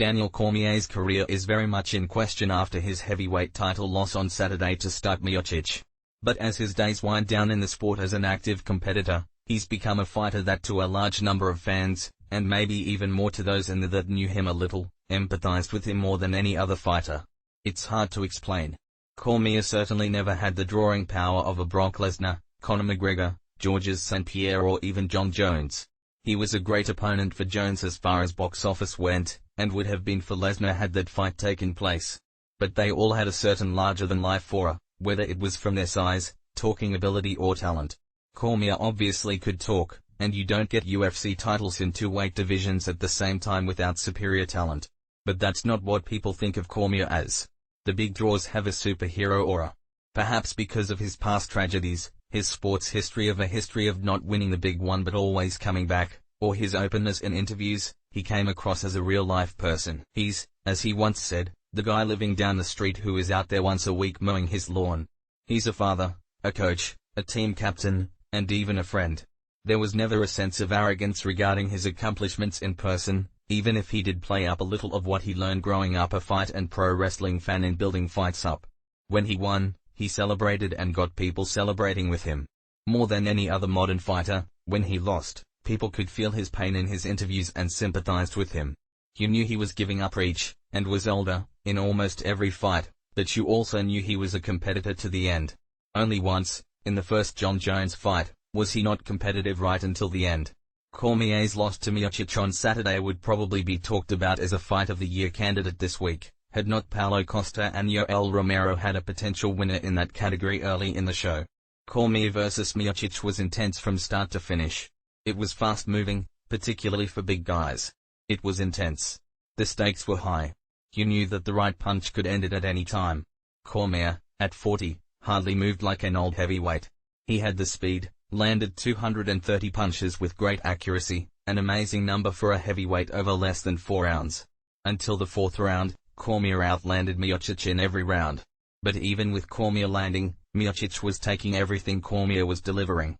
Daniel Cormier's career is very much in question after his heavyweight title loss on Saturday to Stipe Miocic. But as his days wind down in the sport as an active competitor, he's become a fighter that to a large number of fans, and maybe even more to those in that knew him a little, empathized with him more than any other fighter. It's hard to explain. Cormier certainly never had the drawing power of a Brock Lesnar, Conor McGregor, Georges St. Pierre or even Jon Jones. He was a great opponent for Jones as far as box office went, and would have been for Lesnar had that fight taken place. But they all had a certain larger-than-life aura, whether it was from their size, talking ability or talent. Cormier obviously could talk, and you don't get UFC titles in two weight divisions at the same time without superior talent. But that's not what people think of Cormier as. The big draws have a superhero aura. Perhaps because of his past tragedies, his sports history of not winning the big one but always coming back, or his openness in interviews, he came across as a real-life person. He's, as he once said, the guy living down the street who is out there once a week mowing his lawn. He's a father, a coach, a team captain, and even a friend. There was never a sense of arrogance regarding his accomplishments in person, even if he did play up a little of what he learned growing up a fight and pro wrestling fan in building fights up. When he won, he celebrated and got people celebrating with him. More than any other modern fighter, when he lost, people could feel his pain in his interviews and sympathized with him. You knew he was giving up reach, and was older, in almost every fight, but you also knew he was a competitor to the end. Only once, in the first Jon Jones fight, was he not competitive right until the end. Cormier's loss to Miocic on Saturday would probably be talked about as a Fight of the Year candidate this week, had not Paulo Costa and Yoel Romero had a potential winner in that category early in the show. Cormier vs Miocic was intense from start to finish. It was fast-moving, particularly for big guys. It was intense. The stakes were high. You knew that the right punch could end it at any time. Cormier, at 40, hardly moved like an old heavyweight. He had the speed, landed 230 punches with great accuracy, an amazing number for a heavyweight over less than 4 rounds. Until the 4th round, Cormier outlanded Miocic in every round. But even with Cormier landing, Miocic was taking everything Cormier was delivering.